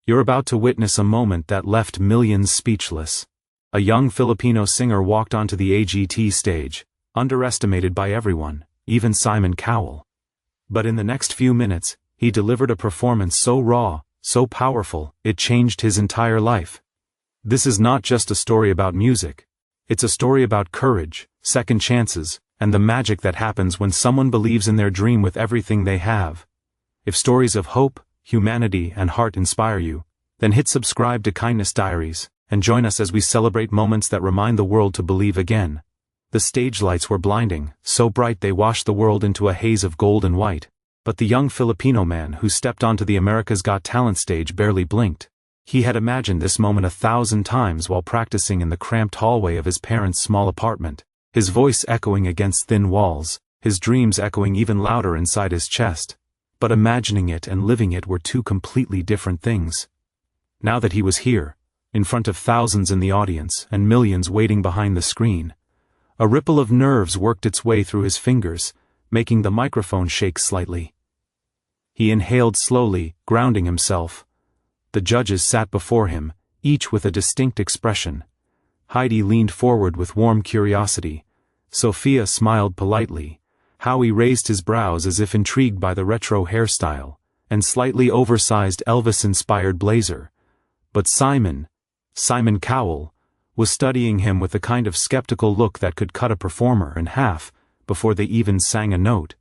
You're about to witness a moment that left millions speechless. A young Filipino singer walked onto the AGT stage, underestimated by everyone, even Simon Cowell. But in the next few minutes, he delivered a performance so raw, so powerful, it changed his entire life. This is not just a story about music. It's a story about courage, second chances, and the magic that happens when someone believes in their dream with everything they have. If stories of hope, humanity, and heart inspire you, then hit subscribe to Kindness Diaries, and join us as we celebrate moments that remind the world to believe again. The stage lights were blinding, so bright they washed the world into a haze of gold and white. But the young Filipino man who stepped onto the America's Got Talent stage barely blinked. He had imagined this moment 1,000 times while practicing in the cramped hallway of his parents' small apartment, his voice echoing against thin walls, his dreams echoing even louder inside his chest. But imagining it and living it were two completely different things. Now that he was here, in front of thousands in the audience and millions waiting behind the screen, a ripple of nerves worked its way through his fingers, making the microphone shake slightly. He inhaled slowly, grounding himself. The judges sat before him, each with a distinct expression. Heidi leaned forward with warm curiosity. Sophia smiled politely. Howie raised his brows as if intrigued by the retro hairstyle, and slightly oversized Elvis-inspired blazer. But Simon Cowell, was studying him with the kind of skeptical look that could cut a performer in half before they even sang a note.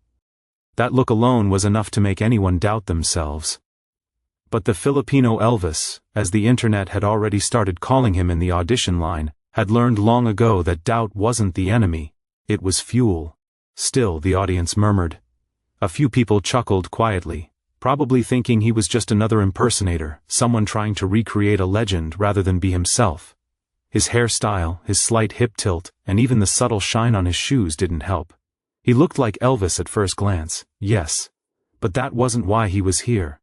That look alone was enough to make anyone doubt themselves. But the Filipino Elvis, as the internet had already started calling him in the audition line, had learned long ago that doubt wasn't the enemy, it was fuel. Still, the audience murmured. A few people chuckled quietly, probably thinking he was just another impersonator, someone trying to recreate a legend rather than be himself. His hairstyle, his slight hip tilt, and even the subtle shine on his shoes didn't help. He looked like Elvis at first glance, yes. But that wasn't why he was here.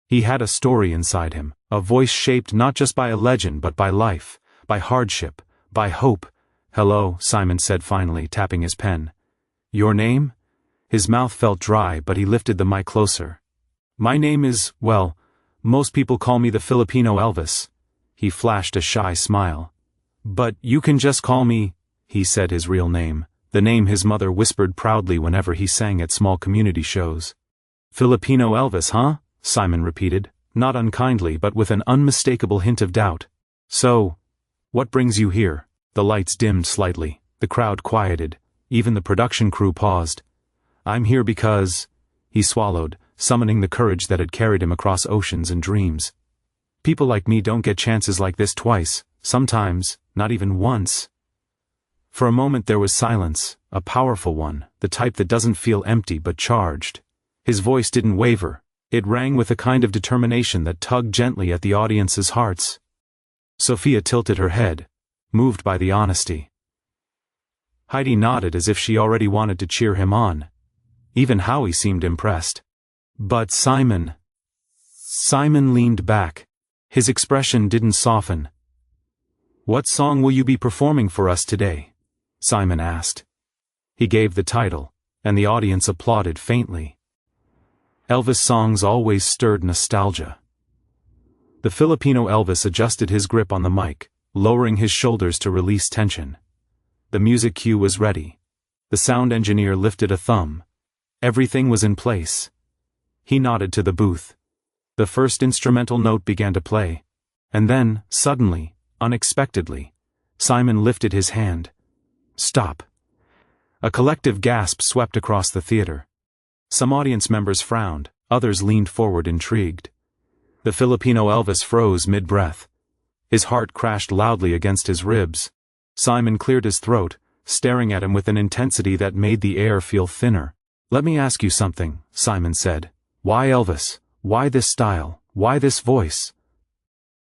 He had a story inside him, a voice shaped not just by a legend but by life, by hardship, by hope. "Hello," Simon said finally, tapping his pen. "Your name?" His mouth felt dry, but he lifted the mic closer. "My name is, well, most people call me the Filipino Elvis." He flashed a shy smile. "But you can just call me," he said his real name, the name his mother whispered proudly whenever he sang at small community shows. "Filipino Elvis, huh?" Simon repeated, not unkindly but with an unmistakable hint of doubt. "So, what brings you here?" The lights dimmed slightly, the crowd quieted, even the production crew paused. "I'm here because," he swallowed, summoning the courage that had carried him across oceans and dreams. "People like me don't get chances like this twice, sometimes, not even once." For a moment there was silence, a powerful one, the type that doesn't feel empty but charged. His voice didn't waver, it rang with a kind of determination that tugged gently at the audience's hearts. Sophia tilted her head, moved by the honesty. Heidi nodded as if she already wanted to cheer him on. Even Howie seemed impressed. But Simon leaned back. His expression didn't soften. "What song will you be performing for us today?" Simon asked. He gave the title, and the audience applauded faintly. Elvis songs always stirred nostalgia. The Filipino Elvis adjusted his grip on the mic, lowering his shoulders to release tension. The music cue was ready. The sound engineer lifted a thumb. Everything was in place. He nodded to the booth. The first instrumental note began to play. And then, suddenly, unexpectedly, Simon lifted his hand. "Stop." A collective gasp swept across the theater. Some audience members frowned, others leaned forward intrigued. The Filipino Elvis froze mid-breath. His heart crashed loudly against his ribs. Simon cleared his throat, staring at him with an intensity that made the air feel thinner. "Let me ask you something," Simon said. "Why Elvis? Why this style? Why this voice?"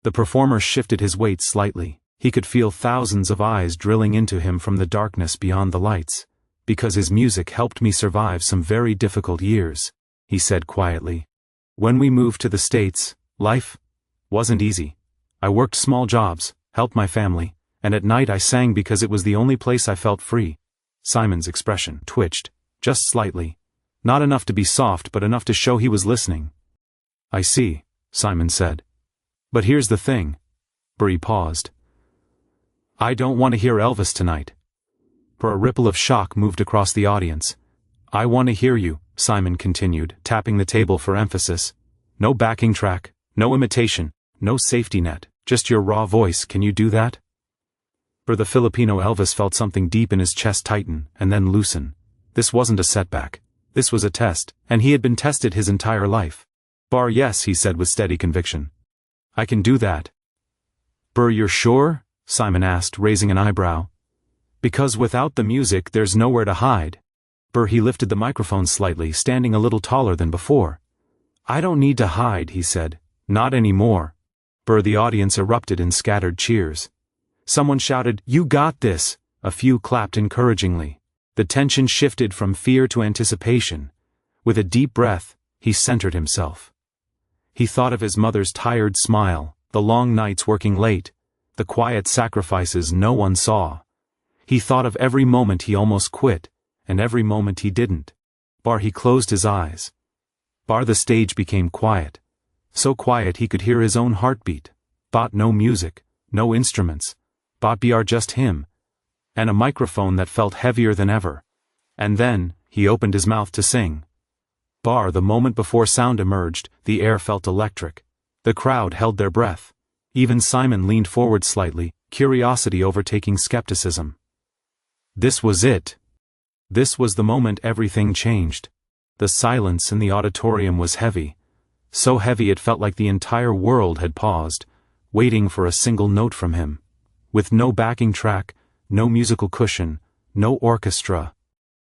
The performer shifted his weight slightly. He could feel thousands of eyes drilling into him from the darkness beyond the lights. "Because his music helped me survive some very difficult years," he said quietly. "When we moved to the States, life wasn't easy. I worked small jobs, helped my family, and at night I sang because it was the only place I felt free." Simon's expression twitched, just slightly. Not enough to be soft but enough to show he was listening. "I see," Simon said. But here's the thing. Burry paused. I don't want to hear Elvis tonight. For a ripple of shock moved across the audience. I want to hear you, Simon continued, tapping the table for emphasis. No backing track, no imitation, no safety net, just your raw voice. Can you do that? For the Filipino Elvis felt something deep in his chest tighten and then loosen. This wasn't a setback. This was a test, and he had been tested his entire life. Yes, he said with steady conviction. I can do that. You're sure? Simon asked, raising an eyebrow. Because without the music there's nowhere to hide. He lifted the microphone slightly, standing a little taller than before. I don't need to hide, he said. Not anymore. The audience erupted in scattered cheers. Someone shouted, You got this! A few clapped encouragingly. The tension shifted from fear to anticipation. With a deep breath, he centered himself. He thought of his mother's tired smile, the long nights working late, the quiet sacrifices no one saw. He thought of every moment he almost quit, and every moment he didn't. He closed his eyes. The stage became quiet. So quiet he could hear his own heartbeat. No music, no instruments. Just him. And a microphone that felt heavier than ever. And then, he opened his mouth to sing. The moment before sound emerged, the air felt electric. The crowd held their breath. Even Simon leaned forward slightly, curiosity overtaking skepticism. This was it. This was the moment everything changed. The silence in the auditorium was heavy. So heavy it felt like the entire world had paused, waiting for a single note from him. With no backing track, no musical cushion, no orchestra.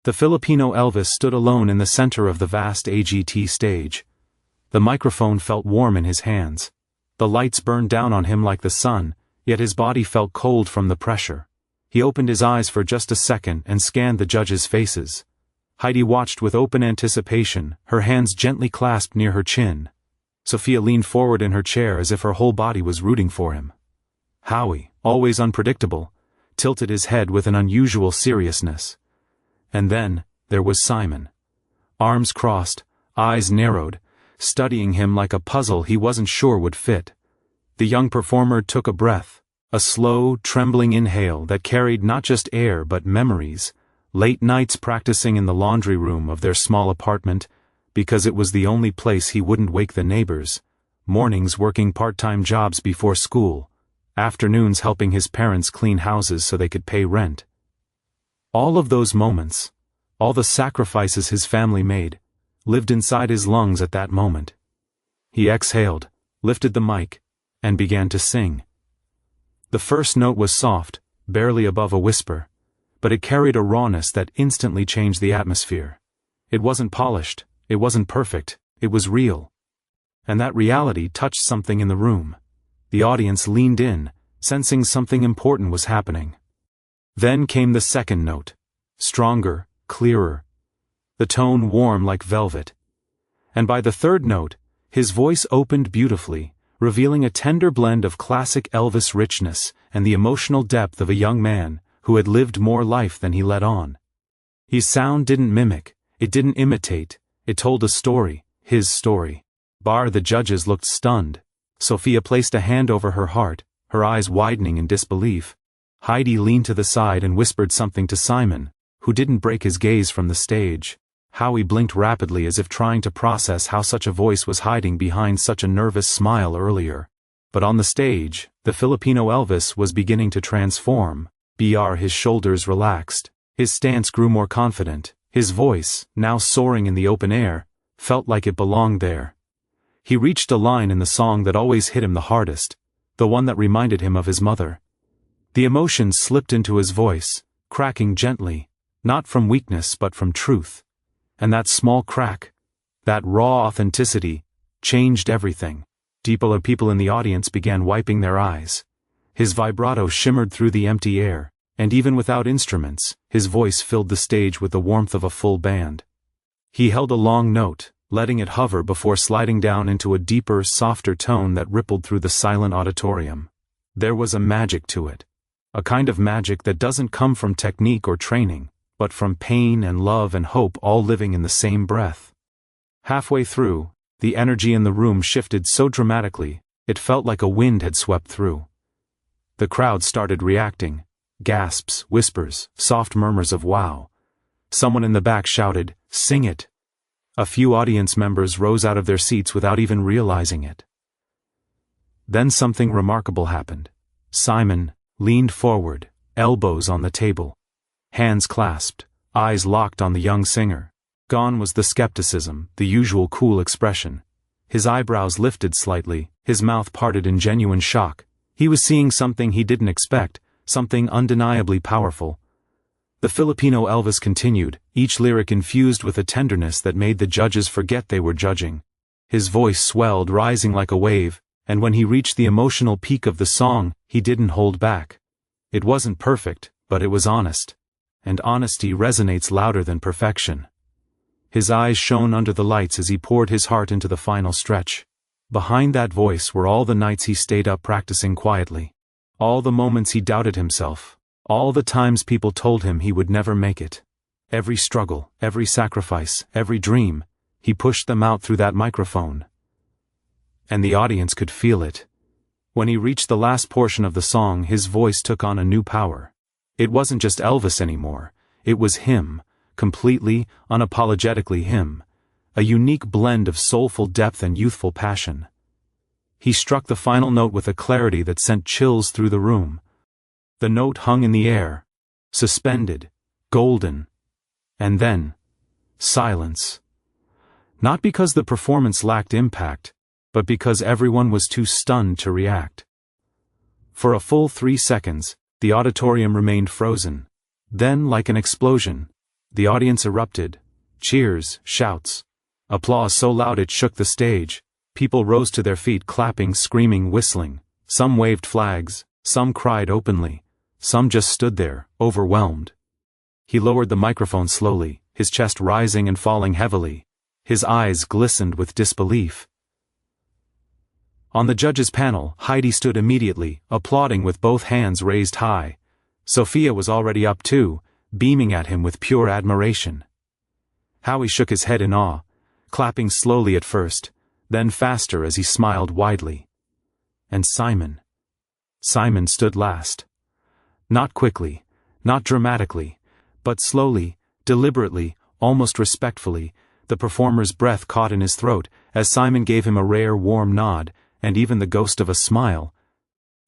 The Filipino Elvis stood alone in the center of the vast AGT stage. The microphone felt warm in his hands. The lights burned down on him like the sun, yet his body felt cold from the pressure. He opened his eyes for just a second and scanned the judges' faces. Heidi watched with open anticipation, her hands gently clasped near her chin. Sophia leaned forward in her chair as if her whole body was rooting for him. Howie, always unpredictable, tilted his head with an unusual seriousness. And then, there was Simon. Arms crossed, eyes narrowed, studying him like a puzzle he wasn't sure would fit. The young performer took a breath, a slow, trembling inhale that carried not just air but memories, late nights practicing in the laundry room of their small apartment, because it was the only place he wouldn't wake the neighbors, mornings working part-time jobs before school, afternoons helping his parents clean houses so they could pay rent. All of those moments, all the sacrifices his family made, lived inside his lungs at that moment. He exhaled, lifted the mic, and began to sing. The first note was soft, barely above a whisper, but it carried a rawness that instantly changed the atmosphere. It wasn't polished, it wasn't perfect, it was real. And that reality touched something in the room. The audience leaned in, sensing something important was happening. Then came the second note. Stronger, clearer. The tone warm like velvet. And by the third note, his voice opened beautifully, revealing a tender blend of classic Elvis richness and the emotional depth of a young man who had lived more life than he let on. His sound didn't mimic, it didn't imitate, it told a story, his story. The judges looked stunned. Sophia placed a hand over her heart, her eyes widening in disbelief. Heidi leaned to the side and whispered something to Simon, who didn't break his gaze from the stage. Howie blinked rapidly as if trying to process how such a voice was hiding behind such a nervous smile earlier. But on the stage, the Filipino Elvis was beginning to transform. His shoulders relaxed, his stance grew more confident, his voice, now soaring in the open air, felt like it belonged there. He reached a line in the song that always hit him the hardest, the one that reminded him of his mother. The emotion slipped into his voice, cracking gently, not from weakness but from truth. And that small crack, that raw authenticity, changed everything. People in the audience began wiping their eyes. His vibrato shimmered through the empty air, and even without instruments, his voice filled the stage with the warmth of a full band. He held a long note, letting it hover before sliding down into a deeper, softer tone that rippled through the silent auditorium. There was a magic to it. A kind of magic that doesn't come from technique or training, but from pain and love and hope all living in the same breath. Halfway through, the energy in the room shifted so dramatically It felt like a wind had swept through. The crowd started reacting. Gasps, whispers, soft murmurs of wow. Someone in the back shouted, "Sing it!" A few audience members rose out of their seats without even realizing it. Then something remarkable happened. Simon leaned forward, elbows on the table, hands clasped, eyes locked on the young singer. Gone was the skepticism, the usual cool expression. His eyebrows lifted slightly, his mouth parted in genuine shock. He was seeing something he didn't expect, something undeniably powerful. The Filipino Elvis continued, each lyric infused with a tenderness that made the judges forget they were judging. His voice swelled, rising like a wave, and when he reached the emotional peak of the song, he didn't hold back. It wasn't perfect, but it was honest. And honesty resonates louder than perfection. His eyes shone under the lights as he poured his heart into the final stretch. Behind that voice were all the nights he stayed up practicing quietly. All the moments he doubted himself. All the times people told him he would never make it. Every struggle, every sacrifice, every dream, he pushed them out through that microphone. And the audience could feel it. When he reached the last portion of the song, his voice took on a new power. It wasn't just Elvis anymore. It was him, completely, unapologetically him. A unique blend of soulful depth and youthful passion. He struck the final note with a clarity that sent chills through the room. The note hung in the air, suspended, golden. And then, silence. Not because the performance lacked impact, but because everyone was too stunned to react. For a full 3 seconds, the auditorium remained frozen. Then, like an explosion, the audience erupted. Cheers, shouts, applause so loud it shook the stage. People rose to their feet, clapping, screaming, whistling. Some waved flags, some cried openly, some just stood there, overwhelmed. He lowered the microphone slowly, his chest rising and falling heavily. His eyes glistened with disbelief. On the judges' panel, Heidi stood immediately, applauding with both hands raised high. Sophia was already up too, beaming at him with pure admiration. Howie shook his head in awe, clapping slowly at first, then faster as he smiled widely. And Simon stood last. Not quickly, not dramatically, but slowly, deliberately, almost respectfully. The performer's breath caught in his throat as Simon gave him a rare warm nod, and even the ghost of a smile.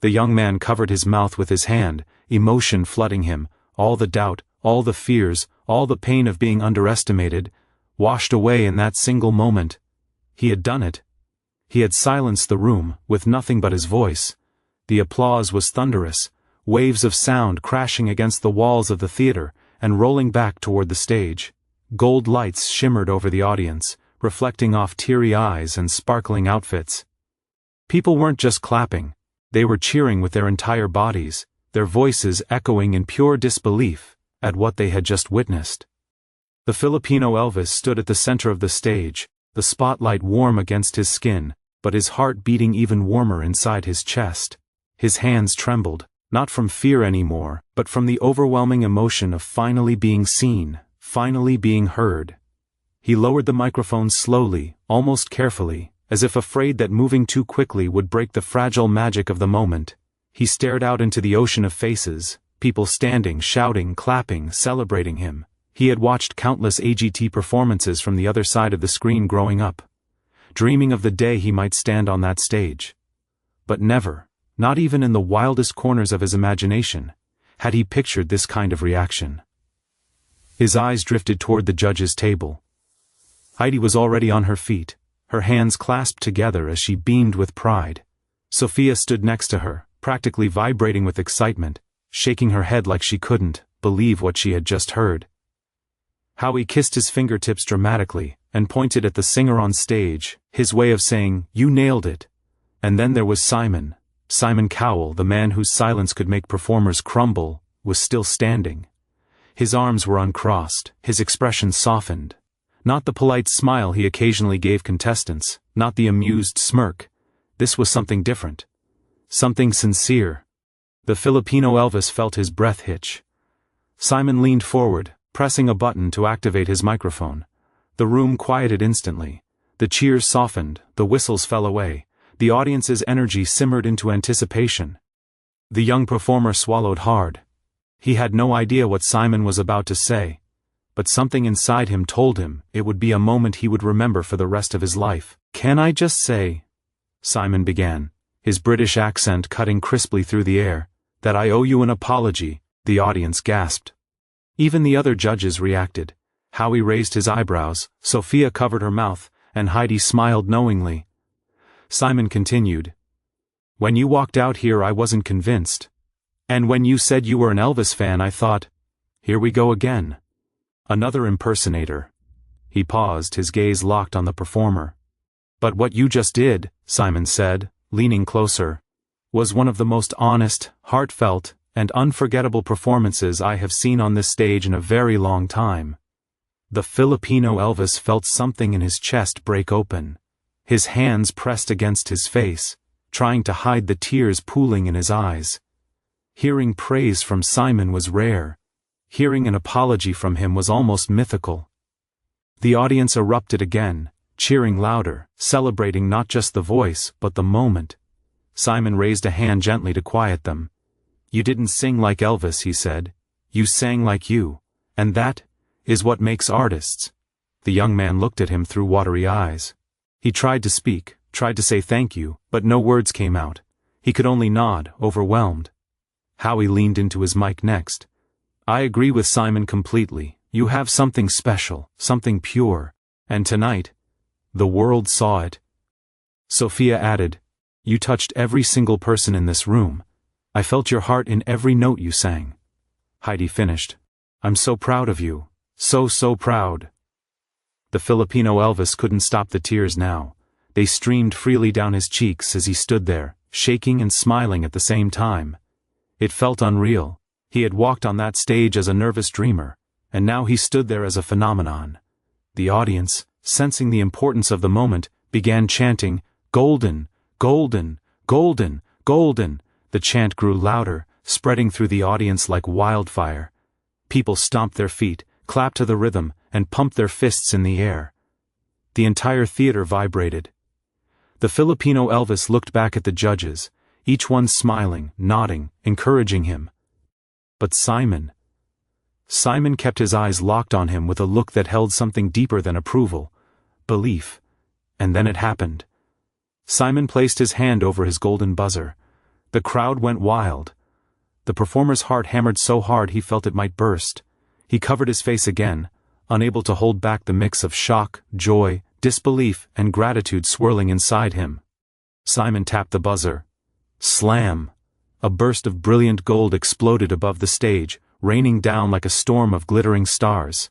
The young man covered his mouth with his hand, emotion flooding him, all the doubt, all the fears, all the pain of being underestimated, washed away in that single moment. He had done it. He had silenced the room, with nothing but his voice. The applause was thunderous, waves of sound crashing against the walls of the theater, and rolling back toward the stage. Gold lights shimmered over the audience, reflecting off teary eyes and sparkling outfits. People weren't just clapping, they were cheering with their entire bodies, their voices echoing in pure disbelief at what they had just witnessed. The Filipino Elvis stood at the center of the stage, the spotlight warm against his skin, but his heart beating even warmer inside his chest. His hands trembled, not from fear anymore, but from the overwhelming emotion of finally being seen, finally being heard. He lowered the microphone slowly, almost carefully, as if afraid that moving too quickly would break the fragile magic of the moment. He stared out into the ocean of faces, people standing, shouting, clapping, celebrating him. He had watched countless AGT performances from the other side of the screen growing up, dreaming of the day he might stand on that stage. But never, not even in the wildest corners of his imagination, had he pictured this kind of reaction. His eyes drifted toward the judges' table. Heidi was already on her feet, her hands clasped together as she beamed with pride. Sophia stood next to her, practically vibrating with excitement, shaking her head like she couldn't believe what she had just heard. Howie kissed his fingertips dramatically, and pointed at the singer on stage, his way of saying, "You nailed it." And then there was Simon Cowell, the man whose silence could make performers crumble, was still standing. His arms were uncrossed, his expression softened. Not the polite smile he occasionally gave contestants, not the amused smirk. This was something different. Something sincere. The Filipino Elvis felt his breath hitch. Simon leaned forward, pressing a button to activate his microphone. The room quieted instantly. The cheers softened, the whistles fell away. The The audience's energy simmered into anticipation. The young performer swallowed hard. He had no idea what Simon was about to say, but something inside him told him it would be a moment he would remember for the rest of his life. "Can I just say," Simon began, his British accent cutting crisply through the air, "that I owe you an apology?" The audience gasped. Even the other judges reacted. Howie raised his eyebrows, Sophia covered her mouth, and Heidi smiled knowingly. Simon continued, "When you walked out here I wasn't convinced. And when you said you were an Elvis fan I thought, here we go again. Another impersonator." He paused, his gaze locked on the performer. "But what you just did," Simon said, leaning closer, "was one of the most honest, heartfelt, and unforgettable performances I have seen on this stage in a very long time." The Filipino Elvis felt something in his chest break open. His hands pressed against his face, trying to hide the tears pooling in his eyes. Hearing praise from Simon was rare. Hearing an apology from him was almost mythical. The audience erupted again, cheering louder, celebrating not just the voice but the moment. Simon raised a hand gently to quiet them. "You didn't sing like Elvis," he said. "You sang like you. And that is what makes artists." The young man looked at him through watery eyes. He tried to speak, tried to say thank you, but no words came out. He could only nod, overwhelmed. Howie leaned into his mic next. "I agree with Simon completely. You have something special, something pure. And tonight, the world saw it." Sophia added, "You touched every single person in this room. I felt your heart in every note you sang." Heidi finished, "I'm so proud of you. So proud." The Filipino Elvis couldn't stop the tears now. They streamed freely down his cheeks as he stood there, shaking and smiling at the same time. It felt unreal. He had walked on that stage as a nervous dreamer, and now he stood there as a phenomenon. The audience, sensing the importance of the moment, began chanting, "Golden, golden, golden, golden." The chant grew louder, spreading through the audience like wildfire. People stomped their feet, clapped to the rhythm, and pumped their fists in the air. The entire theater vibrated. The Filipino Elvis looked back at the judges, each one smiling, nodding, encouraging him. But Simon kept his eyes locked on him with a look that held something deeper than approval, belief. And then it happened. Simon placed his hand over his golden buzzer. The crowd went wild. The performer's heart hammered so hard he felt it might burst. He covered his face again, unable to hold back the mix of shock, joy, disbelief, and gratitude swirling inside him. Simon tapped the buzzer. Slam! A burst of brilliant gold exploded above the stage, raining down like a storm of glittering stars.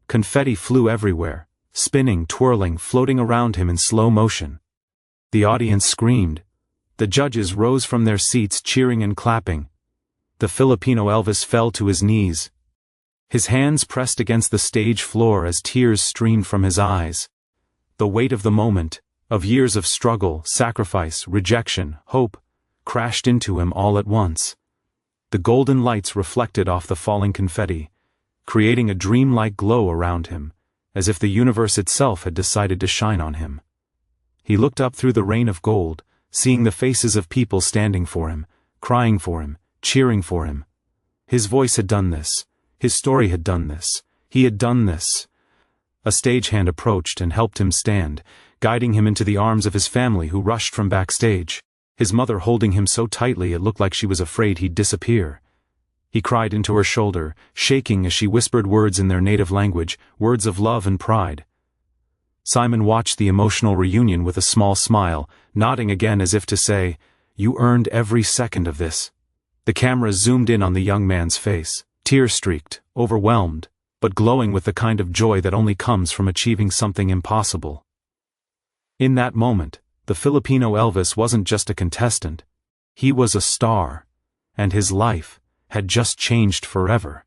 Confetti flew everywhere, spinning, twirling, floating around him in slow motion. The audience screamed. The judges rose from their seats cheering and clapping. The Filipino Elvis fell to his knees. His hands pressed against the stage floor as tears streamed from his eyes. The weight of the moment, of years of struggle, sacrifice, rejection, hope, crashed into him all at once. The golden lights reflected off the falling confetti, creating a dreamlike glow around him, as if the universe itself had decided to shine on him. He looked up through the rain of gold, seeing the faces of people standing for him, crying for him, cheering for him. His voice had done this. His story had done this. He had done this. A stagehand approached and helped him stand, guiding him into the arms of his family who rushed from backstage, his mother holding him so tightly it looked like she was afraid he'd disappear. He cried into her shoulder, shaking as she whispered words in their native language, words of love and pride. Simon watched the emotional reunion with a small smile, nodding again as if to say, "You earned every second of this." The camera zoomed in on the young man's face, tear-streaked, overwhelmed, but glowing with the kind of joy that only comes from achieving something impossible. In that moment, the Filipino Elvis wasn't just a contestant. He was a star, and his life had just changed forever.